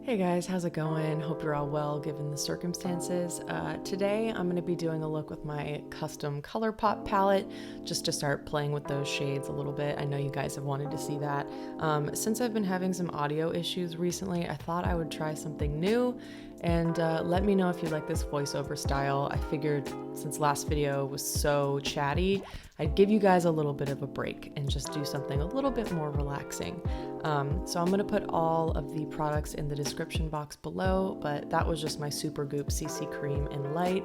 Hey guys, how's it going? Hope you're all well given the circumstances. Today I'm going to be doing a look with my custom ColourPop palette just to start playing with those shades a little bit. I know you guys have wanted to see that. Since I've been having some audio issues recently, I thought I would try something new and let me know if you like this voiceover style. I figured since last video was so chatty, I'd give you guys a little bit of a break and just do something a little bit more relaxing. So I'm going to put all of the products in the description box below, but that was just my Supergoop CC Cream in Light.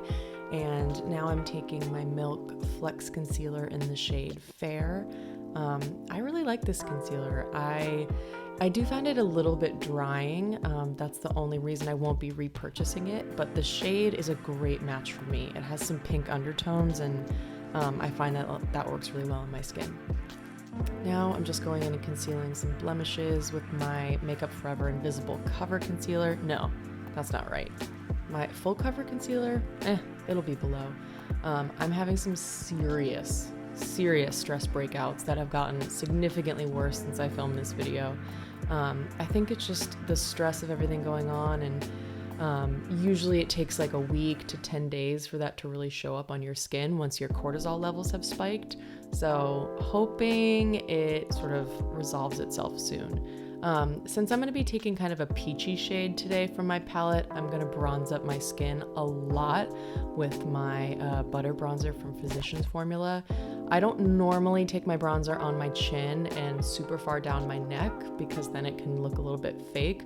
And now I'm taking my Milk Flex Concealer in the shade Fair. I really like this concealer. I do find it a little bit drying. That's the only reason I won't be repurchasing it, but the shade is a great match for me. It has some pink undertones and I find that works really well on my skin. Now I'm just going in and concealing some blemishes with my Makeup Forever Invisible Cover Concealer. No, that's not right. My full cover concealer, it'll be below. I'm having some serious stress breakouts that have gotten significantly worse since I filmed this video. I think it's just the stress of everything going on, and usually it takes like a week to 10 days for that to really show up on your skin once your cortisol levels have spiked. So hoping it sort of resolves itself soon. Since I'm going to be taking kind of a peachy shade today from my palette, I'm going to bronze up my skin a lot with my butter bronzer from Physicians Formula. I don't normally take my bronzer on my chin and super far down my neck because then it can look a little bit fake,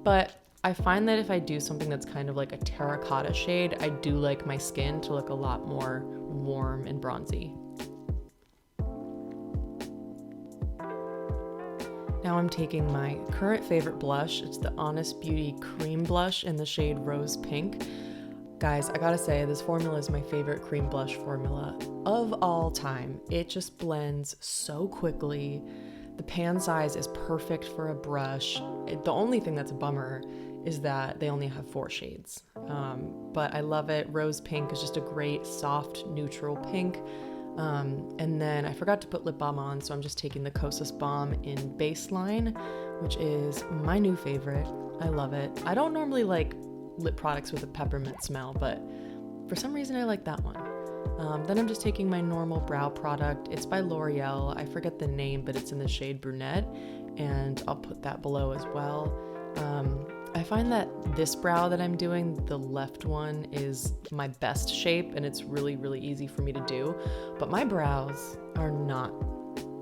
but I find that if I do something that's kind of like a terracotta shade, I do like my skin to look a lot more warm and bronzy. Now I'm taking my current favorite blush. It's the Honest Beauty Cream Blush in the shade Rose Pink. Guys, I gotta say, this formula is my favorite cream blush formula of all time. It just blends so quickly. The pan size is perfect for a brush. The only thing that's a bummer is that they only have 4 shades. But I love it. Rose Pink is just a great, soft, neutral pink. And then I forgot to put lip balm on, so I'm just taking the Kosas Balm in Baseline, which is my new favorite. I love it. I don't normally like lip products with a peppermint smell, but for some reason I like that one. Then I'm just taking my normal brow product. It's by L'Oreal. I forget the name, but it's in the shade Brunette, and I'll put that below as well. I find that this brow that I'm doing, the left one, is my best shape, and it's really, really easy for me to do. But my brows are not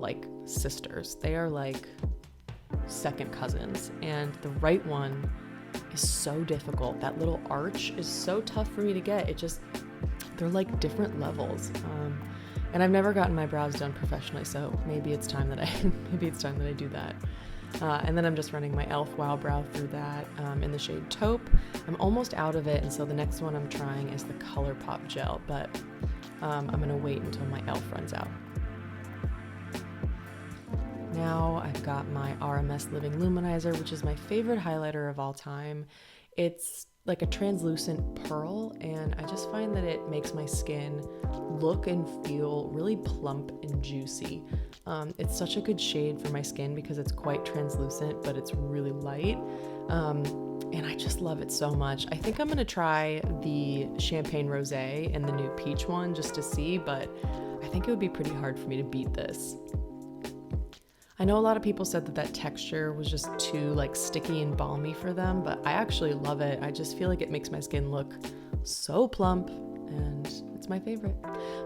like sisters. They are like second cousins, and the right one is so difficult. That little arch is so tough for me to get. They're like different levels. And I've never gotten my brows done professionally, so maybe it's time that I do that. And then I'm just running my e.l.f. Wow Brow through that in the shade Taupe. I'm almost out of it, and so the next one I'm trying is the ColourPop gel, but I'm gonna wait until my e.l.f. runs out. Now I've got my RMS Living Luminizer, which is my favorite highlighter of all time. It's like a translucent pearl, and I just find that it makes my skin look and feel really plump and juicy. It's such a good shade for my skin because it's quite translucent, but it's really light. And I just love it so much. I think I'm gonna try the Champagne Rosé and the new peach one just to see, but I think it would be pretty hard for me to beat this. I know a lot of people said that texture was just too like sticky and balmy for them, but I actually love it. I just feel like it makes my skin look so plump, and it's my favorite.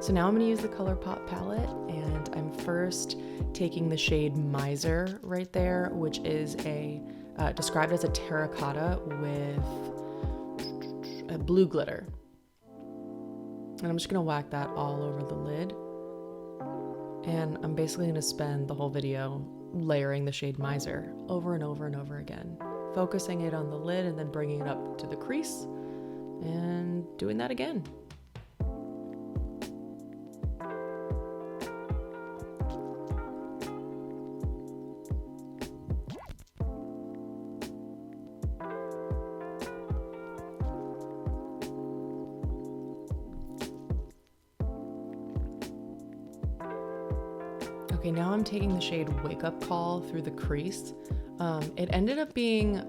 So now I'm gonna use the ColourPop palette, and I'm first taking the shade Miser right there, which is described as a terracotta with a blue glitter. And I'm just gonna whack that all over the lid. And I'm basically going to spend the whole video layering the shade Miser over and over and over again, focusing it on the lid and then bringing it up to the crease and doing that again. Okay, now I'm taking the shade Wake Up Call through the crease. It ended up being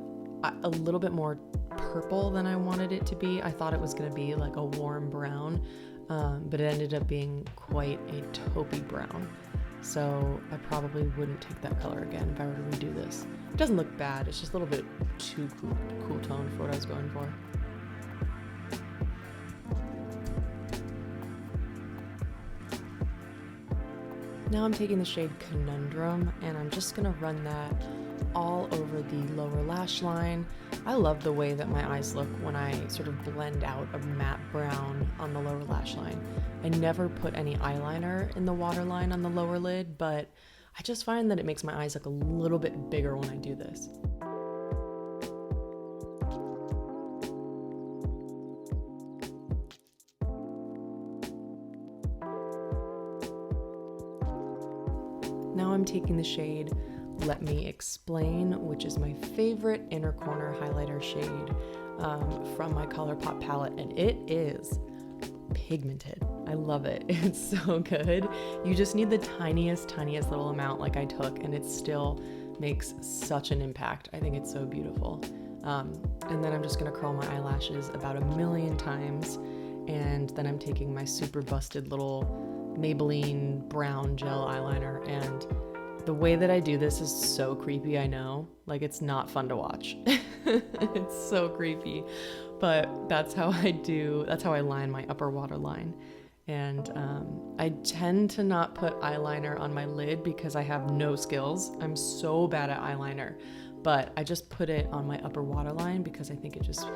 a little bit more purple than I wanted it to be. I thought it was going to be like a warm brown, but it ended up being quite a taupey brown. So I probably wouldn't take that color again if I were to redo this. It doesn't look bad, it's just a little bit too cool tone for what I was going for. Now I'm taking the shade Conundrum, and I'm just gonna run that all over the lower lash line. I love the way that my eyes look when I sort of blend out a matte brown on the lower lash line. I never put any eyeliner in the waterline on the lower lid, but I just find that it makes my eyes look a little bit bigger when I do this. Now I'm taking the shade Let Me Explain, which is my favorite inner corner highlighter shade from my ColourPop palette, and it is pigmented. I love it. It's so good. You just need the tiniest little amount like I took, and it still makes such an impact. I think it's so beautiful. And then I'm just gonna curl my eyelashes about 1,000,000 times, and then I'm taking my super busted little Maybelline brown gel eyeliner, and the way that I do this is so creepy, I know. Like, it's not fun to watch. It's so creepy, but that's how I line my upper waterline. And I tend to not put eyeliner on my lid because I have no skills. I'm so bad at eyeliner, but I just put it on my upper waterline because I think it just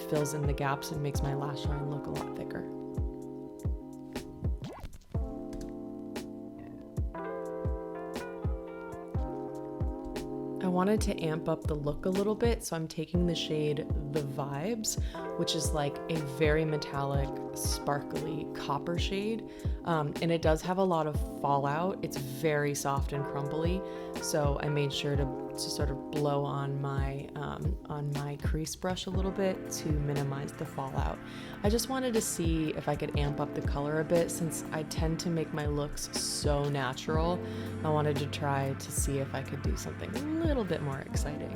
fills in the gaps and makes my lash line look a lot thicker. I wanted to amp up the look a little bit, so I'm taking the shade The Vibez, which is like a very metallic, sparkly copper shade, and it does have a lot of fallout. It's very soft and crumbly, so I made sure to sort of blow on my crease brush a little bit to minimize the fallout. I just wanted to see if I could amp up the color a bit, since I tend to make my looks so natural. I wanted to try to see if I could do something a little bit more exciting.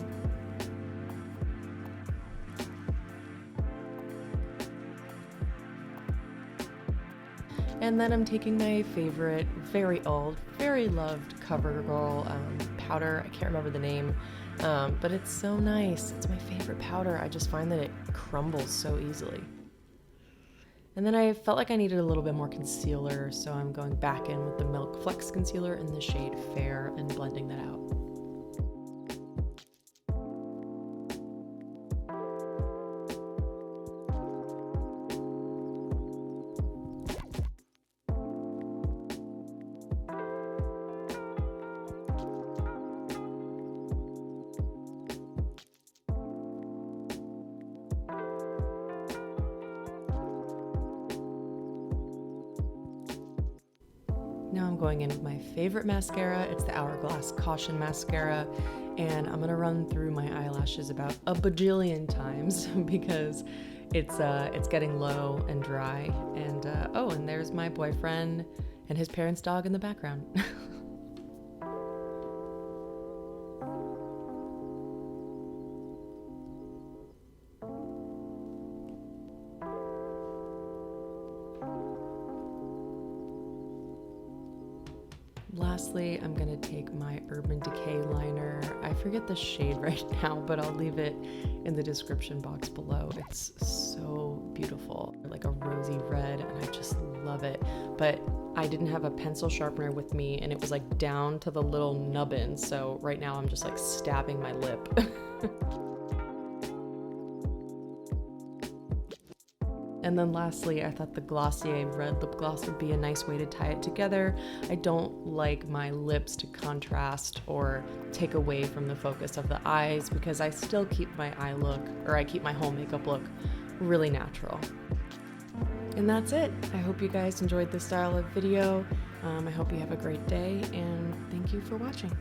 And then I'm taking my favorite, very old, very loved Covergirl powder. I can't remember the name, but it's so nice. It's my favorite powder. I just find that it crumbles so easily. And then I felt like I needed a little bit more concealer, so I'm going back in with the Milk Flex Concealer in the shade Fair and blending that out. Now I'm going in with my favorite mascara. It's the Hourglass Caution Mascara, and I'm gonna run through my eyelashes about a bajillion times because it's getting low and dry. And oh, and there's my boyfriend and his parents' dog in the background. Lastly, I'm going to take my Urban Decay liner. I forget the shade right now, but I'll leave it in the description box below. It's so beautiful, like a rosy red, and I just love it. But I didn't have a pencil sharpener with me, and it was like down to the little nubbin, so right now I'm just like stabbing my lip. And then lastly, I thought the Glossier red lip gloss would be a nice way to tie it together. I don't like my lips to contrast or take away from the focus of the eyes because I still keep my eye look, or I keep my whole makeup look really natural. And that's it. I hope you guys enjoyed this style of video. I hope you have a great day, and thank you for watching.